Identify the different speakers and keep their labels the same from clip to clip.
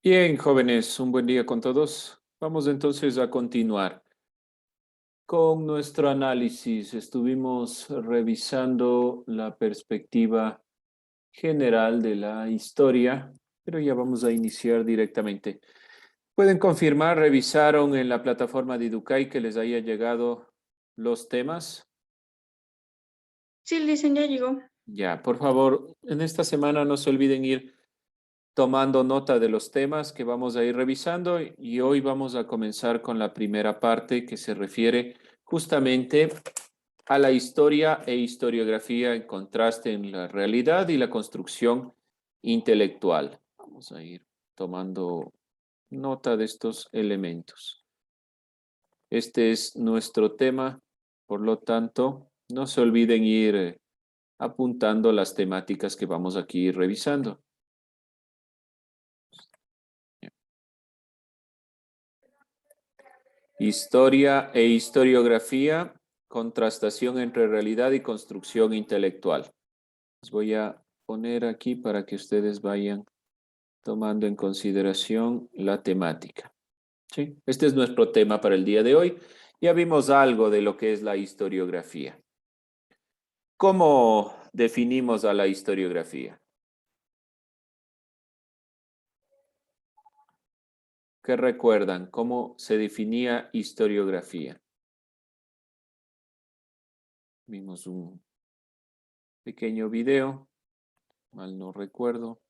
Speaker 1: Bien, jóvenes, un buen día con todos. Vamos entonces a continuar con nuestro análisis. Estuvimos revisando la perspectiva general de la historia, pero ya vamos a iniciar directamente. ¿Pueden confirmar, revisaron en la plataforma de Educay que les haya llegado los temas?
Speaker 2: Sí, dicen, ya llegó.
Speaker 1: Ya, por favor, en esta semana no se olviden ir tomando nota de los temas que vamos a ir revisando y hoy vamos a comenzar con la primera parte que se refiere justamente a la historia e historiografía en contraste en la realidad y la construcción intelectual. Vamos a ir tomando nota de estos elementos. Este es nuestro tema, por lo tanto, no se olviden ir apuntando las temáticas que vamos aquí revisando. Historia e historiografía, contrastación entre realidad y construcción intelectual. Les voy a poner aquí para que ustedes vayan tomando en consideración la temática. ¿Sí? Este es nuestro tema para el día de hoy. Ya vimos algo de lo que es la historiografía. ¿Cómo definimos a la historiografía? ¿Qué recuerdan? ¿Cómo se definía historiografía? Vimos un pequeño video, mal no recuerdo.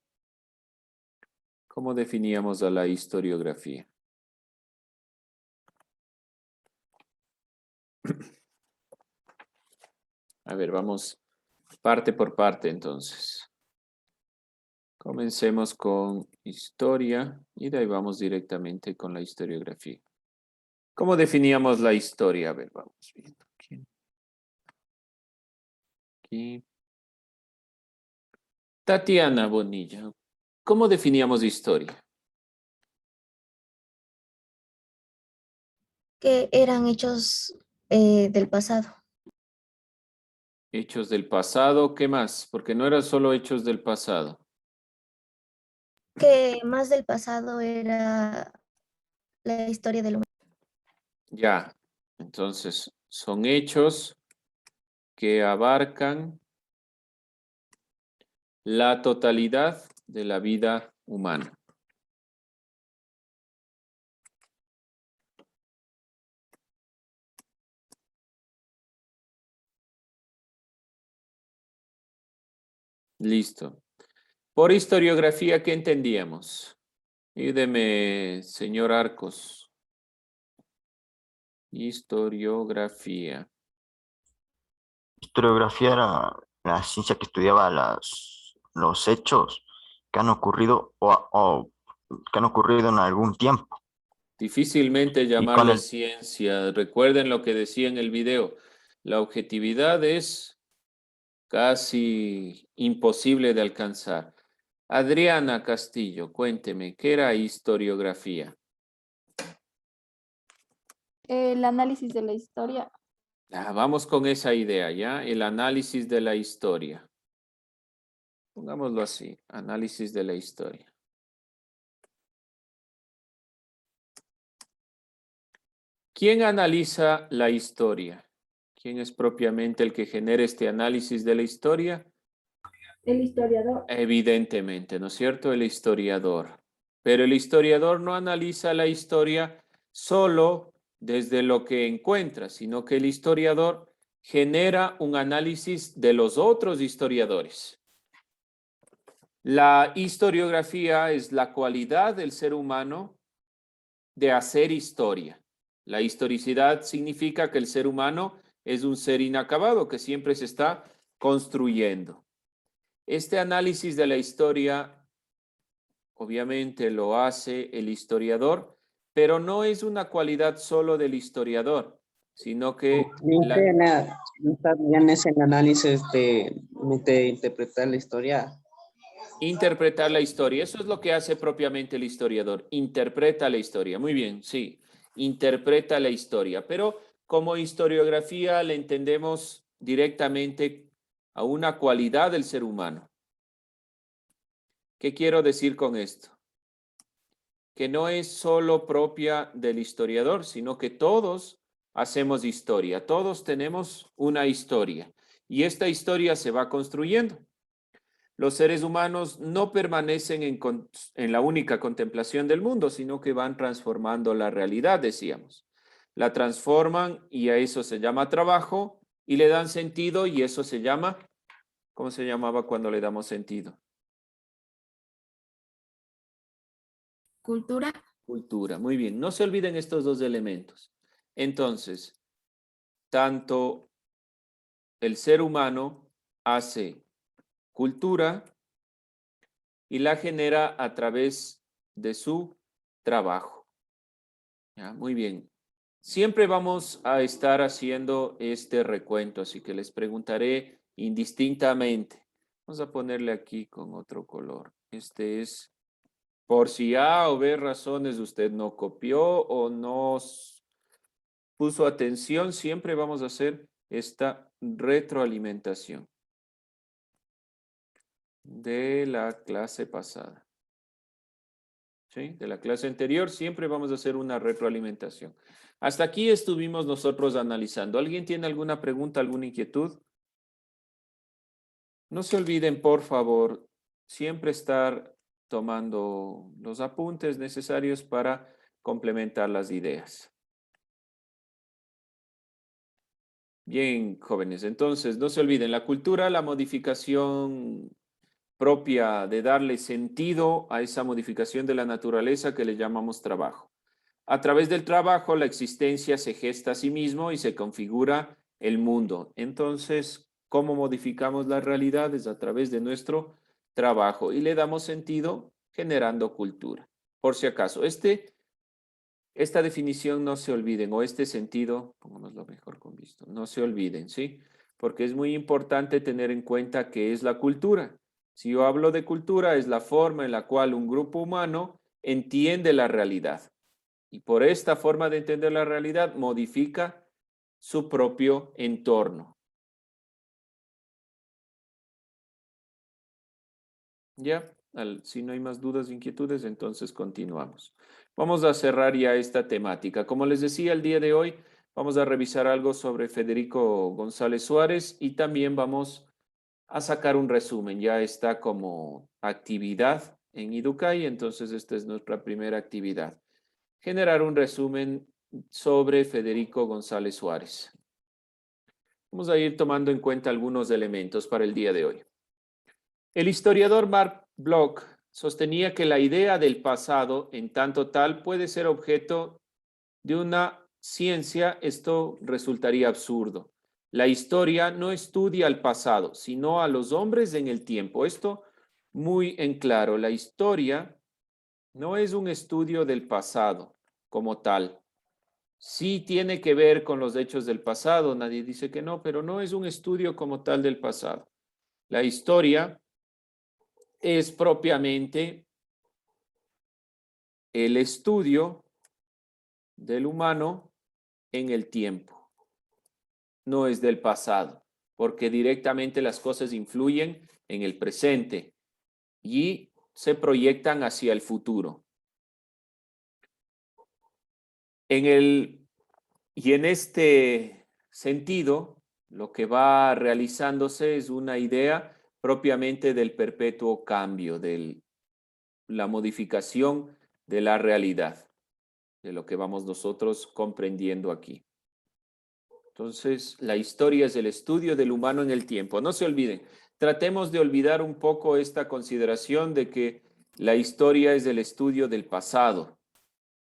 Speaker 1: ¿Cómo definíamos a la historiografía? A ver, vamos parte por parte entonces. Comencemos con historia y de ahí vamos directamente con la historiografía. ¿Cómo definíamos la historia? A ver, vamos viendo aquí. Tatiana Bonilla, ¿cómo definíamos historia?
Speaker 3: Que eran hechos del pasado,
Speaker 1: Hechos del pasado, ¿qué más? Porque no eran solo hechos del pasado.
Speaker 3: que más del pasado era la historia del humano.
Speaker 1: Ya, entonces son hechos que abarcan la totalidad de la vida humana. Listo. Por historiografía, ¿qué entendíamos? Ayúdeme, señor Arcos. Historiografía.
Speaker 4: Historiografía era la ciencia que estudiaba los hechos que han ocurrido o que han ocurrido en algún tiempo.
Speaker 1: Difícilmente
Speaker 4: Y con
Speaker 1: llamarle
Speaker 4: el,
Speaker 1: ciencia. Recuerden lo que decía en el video. La objetividad es casi imposible de alcanzar. Adriana Castillo, cuénteme, ¿qué era historiografía?
Speaker 5: El análisis de la historia.
Speaker 1: Vamos con esa idea, ¿ya? El análisis de la historia. Pongámoslo así, análisis de la historia. ¿Quién analiza la historia? ¿Quién es propiamente el que genera este análisis de la historia?
Speaker 5: El historiador.
Speaker 1: Evidentemente, ¿no es cierto? El historiador. Pero el historiador no analiza la historia solo desde lo que encuentra, sino que el historiador genera un análisis de los otros historiadores. La historiografía es la cualidad del ser humano de hacer historia. La historicidad significa que el ser humano es un ser inacabado que siempre se está construyendo. Este análisis de la historia obviamente lo hace el historiador, pero no es una cualidad solo del historiador, sino que
Speaker 6: También es el análisis de interpretar la historia.
Speaker 1: interpretar la historia, eso es lo que hace propiamente el historiador, interpreta la historia. Muy bien, sí, interpreta la historia, pero como historiografía le entendemos directamente a una cualidad del ser humano. ¿Qué quiero decir con esto? que no es solo propia del historiador, sino que todos hacemos historia, todos tenemos una historia y esta historia se va construyendo. Los seres humanos no permanecen en la única contemplación del mundo, sino que van transformando la realidad, decíamos. La transforman y a eso se llama trabajo y le dan sentido y eso se llama, ¿cómo se llamaba cuando le damos sentido?
Speaker 5: Cultura.
Speaker 1: Cultura. Muy bien, no se olviden estos dos elementos. Entonces, tanto el ser humano hace cultura y la genera a través de su trabajo. ¿Ya? Muy bien. Siempre vamos a estar haciendo este recuento, así que les preguntaré indistintamente. Vamos a ponerle aquí con otro color. Este es, por si A o B razones usted no copió o no puso atención, siempre vamos a hacer esta retroalimentación de la clase pasada. ¿Sí? De la clase anterior siempre vamos a hacer una retroalimentación. Hasta aquí estuvimos nosotros analizando. ¿Alguien tiene alguna pregunta, alguna inquietud? No se olviden, por favor, siempre estar tomando los apuntes necesarios para complementar las ideas. Bien, jóvenes, entonces no se olviden, la cultura, la modificación propia de darle sentido a esa modificación de la naturaleza que le llamamos trabajo. A través del trabajo, la existencia se gesta a sí mismo y se configura el mundo. Entonces, ¿cómo modificamos las realidades? A través de nuestro trabajo y le damos sentido generando cultura. Por si acaso, esta definición no se olviden, o este sentido, pongámoslo mejor con visto, no se olviden, ¿sí? Porque es muy importante tener en cuenta qué es la cultura. Si yo hablo de cultura, es la forma en la cual un grupo humano entiende la realidad. Y por esta forma de entender la realidad, modifica su propio entorno. ¿Ya? Si no hay más dudas o inquietudes, entonces continuamos. Vamos a cerrar ya esta temática. Como les decía, el día de hoy vamos a revisar algo sobre Federico González Suárez y también vamos a sacar un resumen. Ya está como actividad en Iducay, entonces esta es nuestra primera actividad. Generar un resumen sobre Federico González Suárez. Vamos a ir tomando en cuenta algunos elementos para el día de hoy. El historiador Mark Bloch sostenía que la idea del pasado en tanto tal puede ser objeto de una ciencia. Esto resultaría absurdo. La historia no estudia al pasado, sino a los hombres en el tiempo. Esto muy en claro. La historia no es un estudio del pasado como tal. Sí tiene que ver con los hechos del pasado, nadie dice que no, pero no es un estudio como tal del pasado. La historia es propiamente el estudio del humano en el tiempo, no es del pasado, porque directamente las cosas influyen en el presente y se proyectan hacia el futuro. Y en este sentido, lo que va realizándose es una idea propiamente del perpetuo cambio, de la modificación de la realidad, de lo que vamos nosotros comprendiendo aquí. Entonces, la historia es el estudio del humano en el tiempo. No se olviden, tratemos de olvidar un poco esta consideración de que la historia es el estudio del pasado.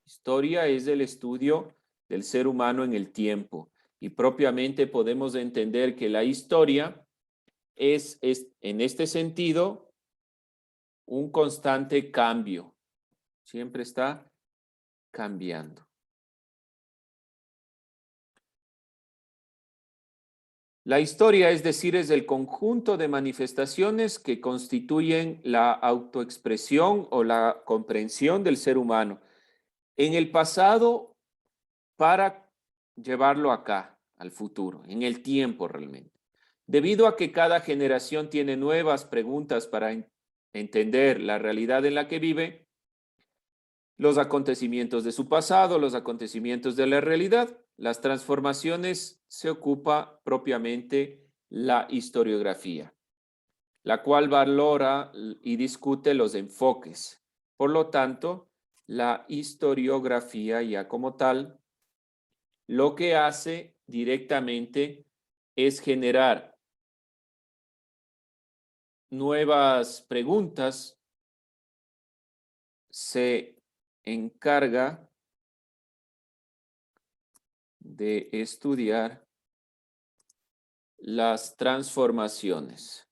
Speaker 1: Historia es el estudio del ser humano en el tiempo y propiamente podemos entender que la historia es en este sentido un constante cambio, siempre está cambiando. La historia, es decir, es el conjunto de manifestaciones que constituyen la autoexpresión o la comprensión del ser humano en el pasado para llevarlo acá, al futuro, en el tiempo realmente. Debido a que cada generación tiene nuevas preguntas para entender la realidad en la que vive, los acontecimientos de su pasado, los acontecimientos de la realidad. Las transformaciones se ocupa propiamente la historiografía, la cual valora y discute los enfoques. Por lo tanto, la historiografía ya como tal, lo que hace directamente es generar nuevas preguntas, se encarga de estudiar las transformaciones.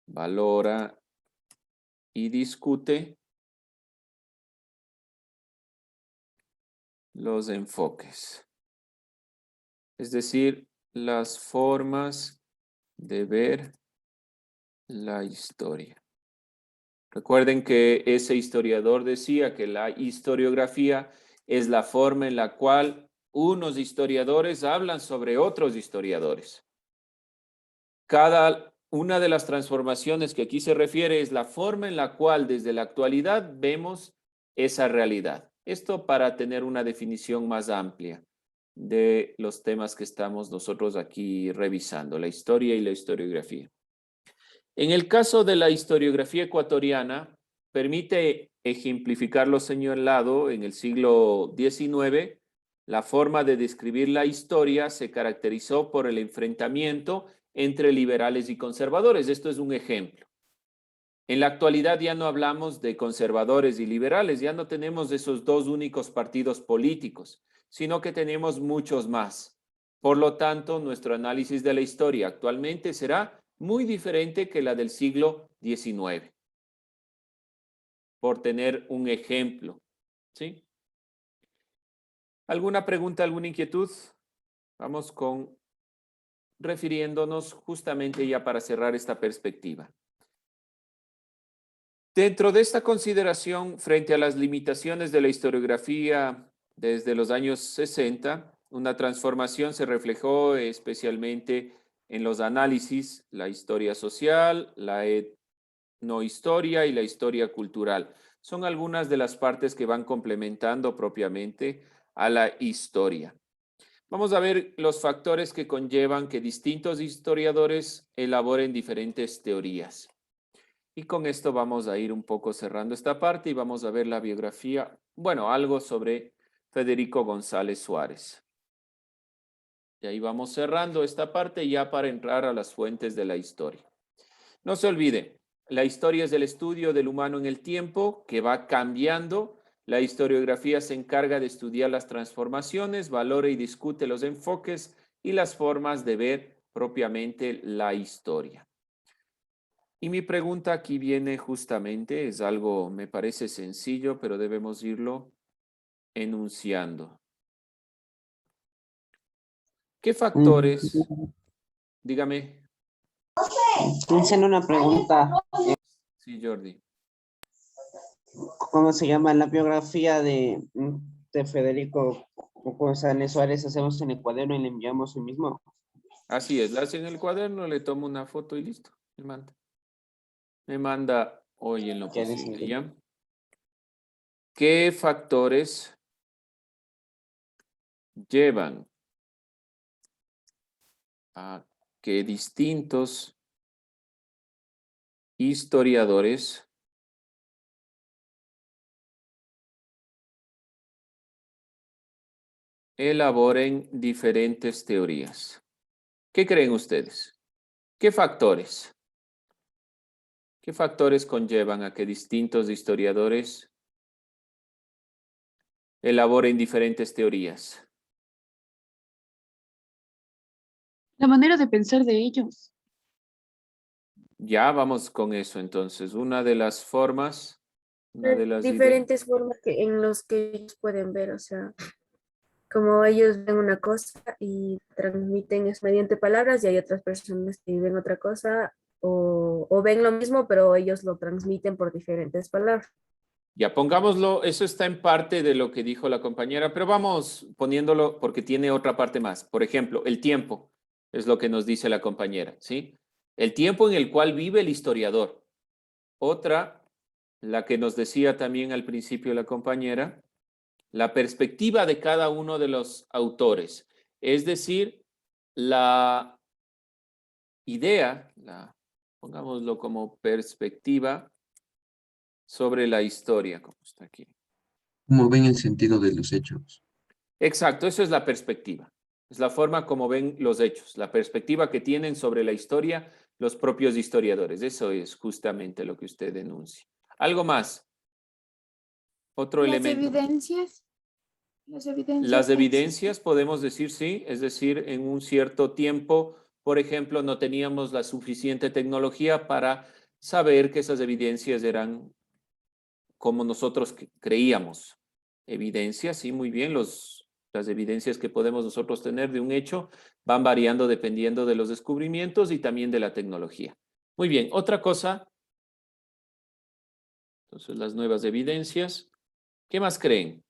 Speaker 1: Valora y discute los enfoques, es decir, las formas de ver la historia. Recuerden que ese historiador decía que la historiografía es la forma en la cual unos historiadores hablan sobre otros historiadores. Cada una de las transformaciones que aquí se refiere es la forma en la cual desde la actualidad vemos esa realidad. Esto para tener una definición más amplia de los temas que estamos nosotros aquí revisando, la historia y la historiografía. En el caso de la historiografía ecuatoriana, permite ejemplificar lo señalado en el siglo XIX. La forma de describir la historia se caracterizó por el enfrentamiento entre liberales y conservadores. Esto es un ejemplo. En la actualidad ya no hablamos de conservadores y liberales, ya no tenemos esos dos únicos partidos políticos, sino que tenemos muchos más. Por lo tanto, nuestro análisis de la historia actualmente será muy diferente que la del siglo XIX. Por tener un ejemplo, ¿sí? ¿Alguna pregunta, alguna inquietud? Vamos con refiriéndonos justamente ya para cerrar esta perspectiva. Dentro de esta consideración, frente a las limitaciones de la historiografía desde los años 60, una transformación se reflejó especialmente en los análisis, la historia social, la etnohistoria y la historia cultural. Son algunas de las partes que van complementando propiamente a la historia. Vamos a ver los factores que conllevan que distintos historiadores elaboren diferentes teorías. Y con esto vamos a ir un poco cerrando esta parte y vamos a ver la biografía, bueno, algo sobre Federico González Suárez. Y ahí vamos cerrando esta parte ya para entrar a las fuentes de la historia. No se olvide, la historia es el estudio del humano en el tiempo que va cambiando. La historiografía se encarga de estudiar las transformaciones, valora y discute los enfoques y las formas de ver propiamente la historia. Y mi pregunta aquí viene justamente, es algo, me parece sencillo, pero debemos irlo enunciando. ¿Qué factores? Dígame.
Speaker 6: Estoy haciendo una pregunta.
Speaker 1: Sí, Jordi.
Speaker 6: ¿Cómo se llama la biografía de Federico González Suárez? Hacemos en el cuaderno y le enviamos el mismo.
Speaker 1: Así es, la hace en el cuaderno, le tomo una foto y listo. Me manda hoy en lo
Speaker 6: ¿Qué
Speaker 1: posible,
Speaker 6: decir?
Speaker 1: ¿ya? ¿Qué factores llevan a que distintos historiadores elaboren diferentes teorías? ¿Qué creen ustedes? ¿Qué factores? ¿Qué factores conllevan a que distintos historiadores elaboren diferentes teorías?
Speaker 5: La manera de pensar de ellos.
Speaker 1: Ya vamos con eso entonces. Una de las formas, una de las ideas.
Speaker 7: Diferentes formas en los que ellos pueden ver, o sea, como ellos ven una cosa y transmiten eso mediante palabras y hay otras personas que ven otra cosa o ven lo mismo, pero ellos lo transmiten por diferentes palabras.
Speaker 1: Ya pongámoslo, eso está en parte de lo que dijo la compañera, pero vamos poniéndolo porque tiene otra parte más. Por ejemplo, el tiempo es lo que nos dice la compañera, ¿sí? el tiempo en el cual vive el historiador. Otra, la que nos decía también al principio la compañera, la perspectiva de cada uno de los autores. Es decir, la idea, pongámoslo como perspectiva sobre la historia, como está aquí.
Speaker 8: ¿Cómo ven el sentido de los hechos?
Speaker 1: Exacto, eso es la perspectiva. Es la forma como ven los hechos, la perspectiva que tienen sobre la historia los propios historiadores. Eso es justamente lo que usted denuncia. ¿Algo más? Otro elemento.
Speaker 2: Evidencias. Las evidencias.
Speaker 1: Las
Speaker 2: que
Speaker 1: evidencias podemos decir sí, es decir, en un cierto tiempo, por ejemplo, no teníamos la suficiente tecnología para saber que esas evidencias eran como nosotros creíamos. Evidencias, sí, muy bien, las evidencias que podemos nosotros tener de un hecho van variando dependiendo de los descubrimientos y también de la tecnología. Muy bien, otra cosa. Entonces, las nuevas evidencias. ¿Qué más creen?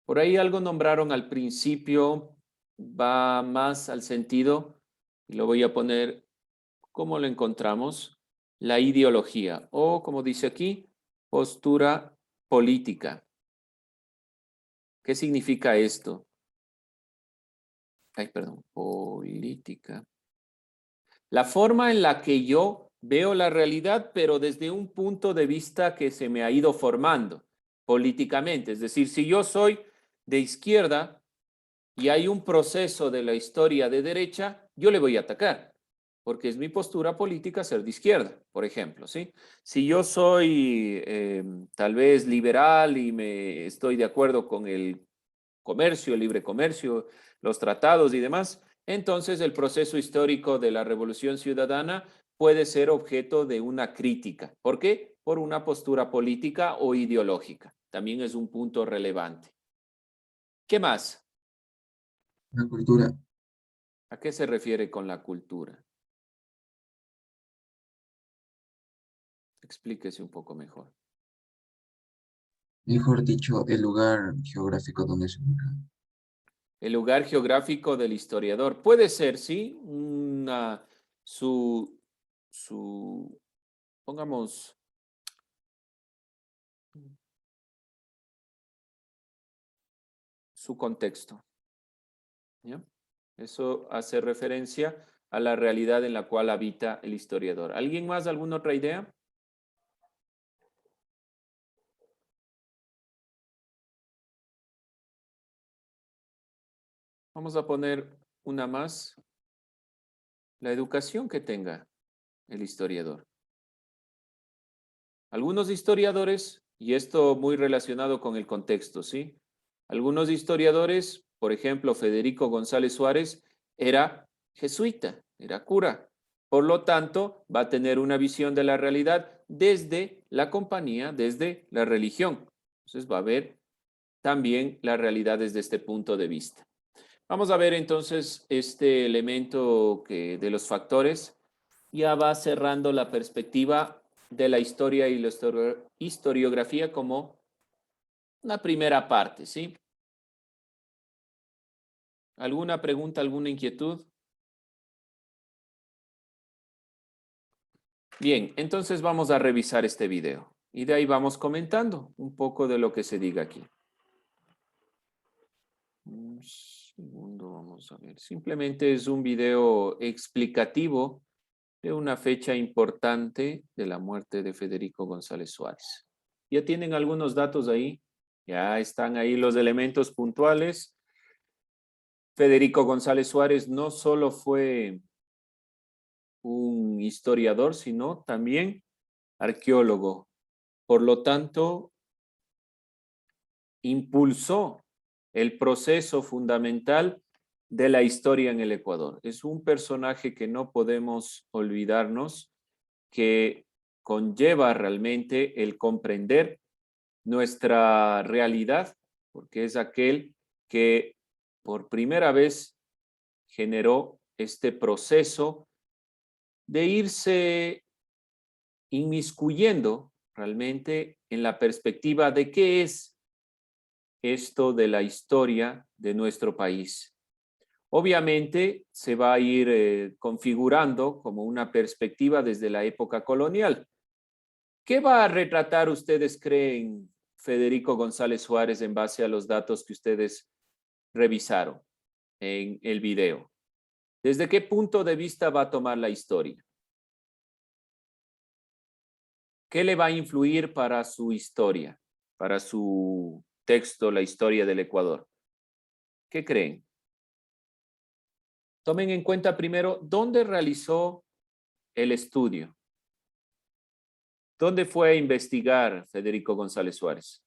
Speaker 1: Por ahí algo nombraron al principio, va más al sentido, y lo voy a poner, ¿cómo lo encontramos? La ideología, o como dice aquí, postura política. ¿Qué significa esto? Ay, perdón, política. La forma en la que yo veo la realidad, pero desde un punto de vista que se me ha ido formando políticamente. Es decir, si yo soy de izquierda y hay un proceso de la historia de derecha, yo le voy a atacar, porque es mi postura política ser de izquierda, por ejemplo, ¿sí? Si yo soy tal vez liberal y me estoy de acuerdo con el comercio, el libre comercio, los tratados y demás, entonces el proceso histórico de la Revolución Ciudadana puede ser objeto de una crítica. ¿Por qué? Por una postura política o ideológica. También es un punto relevante. ¿Qué más?
Speaker 8: La cultura.
Speaker 1: ¿A qué se refiere con la cultura? Explíquese un poco mejor.
Speaker 8: Mejor dicho, el lugar geográfico donde se ubica.
Speaker 1: El lugar geográfico del historiador. Puede ser, sí, pongamos, su contexto. ¿Ya? Eso hace referencia a la realidad en la cual habita el historiador. ¿Alguien más? ¿Alguna otra idea? Vamos a poner una más. La educación que tenga el historiador. Algunos historiadores, y esto muy relacionado con el contexto, ¿sí? Algunos historiadores, por ejemplo, Federico González Suárez, era jesuita, era cura. Por lo tanto, va a tener una visión de la realidad desde la compañía, desde la religión. Entonces va a ver también la realidad desde este punto de vista. Vamos a ver entonces este elemento de los factores. Ya va cerrando la perspectiva de la historia y la historiografía como una primera parte, ¿sí? ¿Alguna pregunta, alguna inquietud? Bien, entonces vamos a revisar este video y de ahí vamos comentando un poco de lo que se diga aquí. Un segundo, vamos a ver. Simplemente es un video explicativo de una fecha importante de la muerte de Federico González Suárez. ¿Ya tienen algunos datos ahí? Ya están ahí los elementos puntuales. Federico González Suárez no solo fue un historiador, sino también arqueólogo. Por lo tanto, impulsó el proceso fundamental de la historia en el Ecuador. Es un personaje que no podemos olvidarnos, que conlleva realmente el comprender nuestra realidad, porque es aquel que por primera vez generó este proceso de irse inmiscuyendo realmente en la perspectiva de qué es esto de la historia de nuestro país. Obviamente se va a ir configurando como una perspectiva desde la época colonial. ¿Qué va a retratar ustedes creen, Federico González Suárez, en base a los datos que ustedes revisaron en el video? ¿Desde qué punto de vista va a tomar la historia? ¿Qué le va a influir para su historia, para su texto, la historia del Ecuador? ¿Qué creen? Tomen en cuenta primero dónde realizó el estudio. ¿Dónde fue a investigar Federico González Suárez?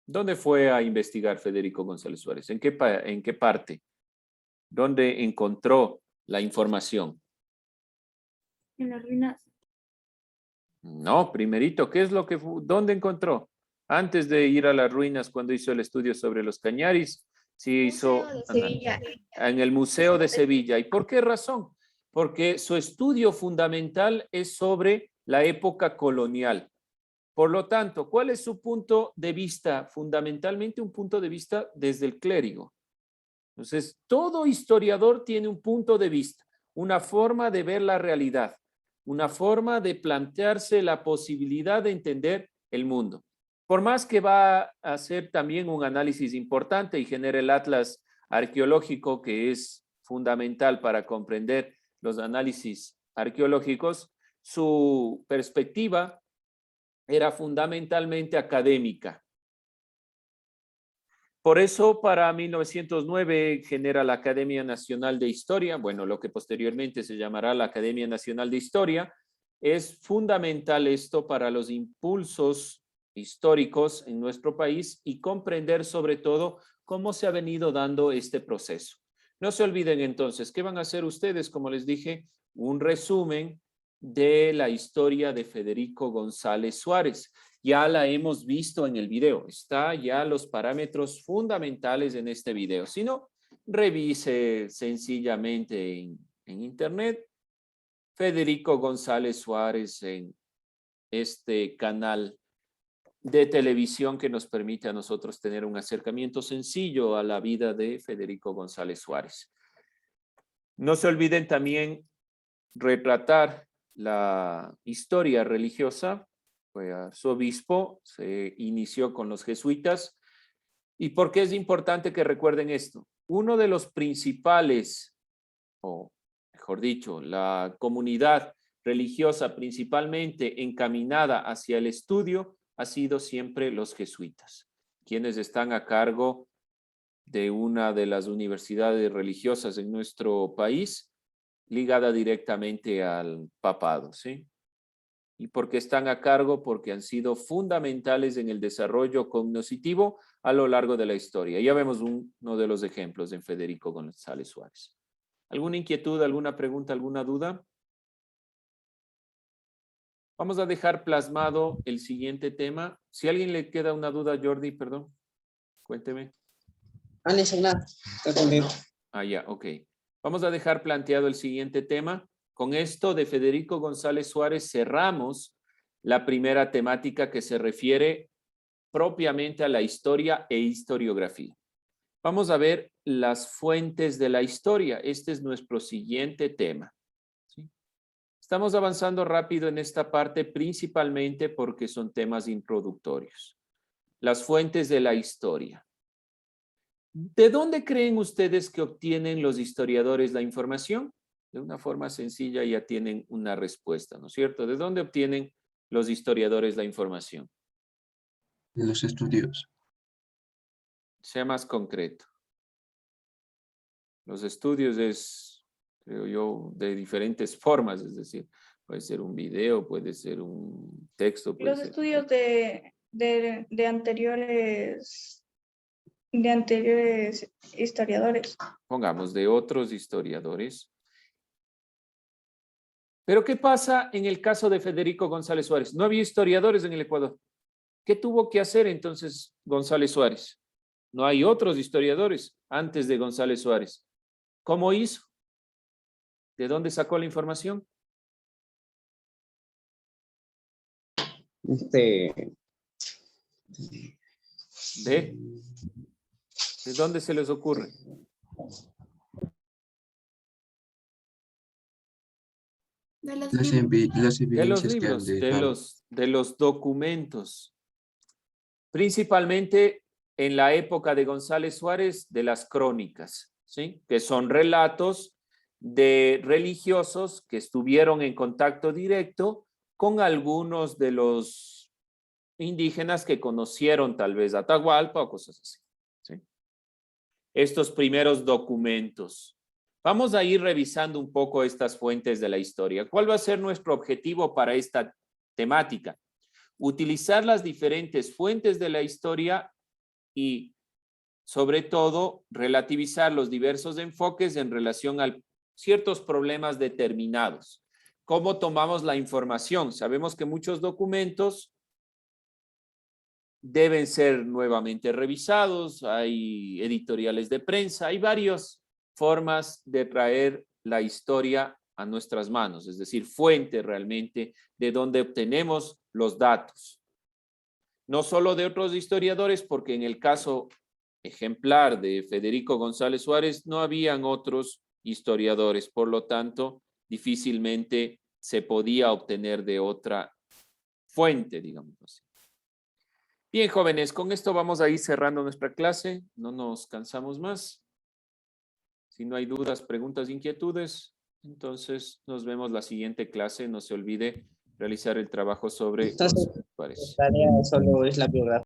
Speaker 1: ¿Dónde fue a investigar Federico González Suárez? ¿En qué parte? ¿Dónde encontró la información?
Speaker 2: En las ruinas.
Speaker 1: No, primerito, ¿qué es lo que dónde encontró? Antes de ir a las ruinas, cuando hizo el estudio sobre los Cañaris, sí hizo
Speaker 3: Museo de Sevilla.
Speaker 1: en el Museo de Sevilla. ¿Y por qué razón? Porque su estudio fundamental es sobre la época colonial. Por lo tanto, ¿cuál es su punto de vista? Fundamentalmente un punto de vista desde el clérigo. Entonces, todo historiador tiene un punto de vista, una forma de ver la realidad, una forma de plantearse la posibilidad de entender el mundo. Por más que va a hacer también un análisis importante y genere el atlas arqueológico, que es fundamental para comprender los análisis arqueológicos, su perspectiva era fundamentalmente académica. Por eso, para 1909 genera la Academia Nacional de Historia, bueno, lo que posteriormente se llamará la Academia Nacional de Historia. Es fundamental esto para los impulsos históricos en nuestro país y comprender sobre todo cómo se ha venido dando este proceso. No se olviden entonces, ¿qué van a hacer ustedes? Como les dije, un resumen de la historia de Federico González Suárez. Ya la hemos visto en el video, está ya los parámetros fundamentales en este video. Si no, revise sencillamente en internet Federico González Suárez en este canal de televisión que nos permite a nosotros tener un acercamiento sencillo a la vida de Federico González Suárez. No se olviden también retratar la historia religiosa. Fue arzobispo, se inició con los jesuitas. ¿Y por qué es importante que recuerden esto? Uno de los principales, o mejor dicho, la comunidad religiosa principalmente encaminada hacia el estudio ha sido siempre los jesuitas, quienes están a cargo de una de las universidades religiosas en nuestro país, ligada directamente al papado, ¿sí? ¿Y por qué están a cargo? Porque han sido fundamentales en el desarrollo cognoscitivo a lo largo de la historia. Ya vemos uno de los ejemplos en Federico González Suárez. ¿Alguna inquietud, alguna pregunta, alguna duda? Vamos a dejar plasmado el siguiente tema. Si a alguien le queda una duda, Jordi, perdón, cuénteme. Ah, ya, ok. Vamos a dejar planteado el siguiente tema. Con esto de Federico González Suárez cerramos la primera temática que se refiere propiamente a la historia e historiografía. Vamos a ver las fuentes de la historia. Este es nuestro siguiente tema. ¿Sí? Estamos avanzando rápido en esta parte principalmente porque son temas introductorios. Las fuentes de la historia. ¿De dónde creen ustedes que obtienen los historiadores la información? De una forma sencilla ya tienen una respuesta, ¿no es cierto? ¿De dónde obtienen los historiadores la información?
Speaker 8: De los estudios.
Speaker 1: Sea más concreto. Los estudios es, creo yo, de diferentes formas, es decir, puede ser un video, puede ser un texto. Puede
Speaker 2: Los
Speaker 1: ser...
Speaker 2: estudios de anteriores historiadores.
Speaker 1: Pongamos, de otros historiadores. Pero ¿qué pasa en el caso de Federico González Suárez? No había historiadores en el Ecuador. ¿Qué tuvo que hacer entonces González Suárez? No hay otros historiadores antes de González Suárez. ¿Cómo hizo? ¿De dónde sacó la información? ¿De dónde se les ocurre?
Speaker 8: Las
Speaker 1: De los
Speaker 8: evidencias que han
Speaker 1: libros,
Speaker 8: dejado.
Speaker 1: de los documentos. Principalmente en la época de González Suárez, de las crónicas, ¿sí? Que son relatos de religiosos que estuvieron en contacto directo con algunos de los indígenas que conocieron tal vez Atahualpa o cosas así, ¿sí? Estos primeros documentos. Vamos a ir revisando un poco estas fuentes de la historia. ¿Cuál va a ser nuestro objetivo para esta temática? Utilizar las diferentes fuentes de la historia y, sobre todo, relativizar los diversos enfoques en relación a ciertos problemas determinados. ¿Cómo tomamos la información? Sabemos que muchos documentos deben ser nuevamente revisados, hay editoriales de prensa, hay varias formas de traer la historia a nuestras manos, es decir, fuente realmente de donde obtenemos los datos. No solo de otros historiadores, porque en el caso ejemplar de Federico González Suárez no habían otros historiadores, por lo tanto, difícilmente se podía obtener de otra fuente, digamos así. Bien, jóvenes, con esto vamos a ir cerrando nuestra clase, no nos cansamos más. Si no hay dudas, preguntas, inquietudes, entonces nos vemos la siguiente clase. No se olvide realizar el trabajo sobre
Speaker 6: Entonces,
Speaker 1: González Suárez.
Speaker 6: la tarea solo es la biografía.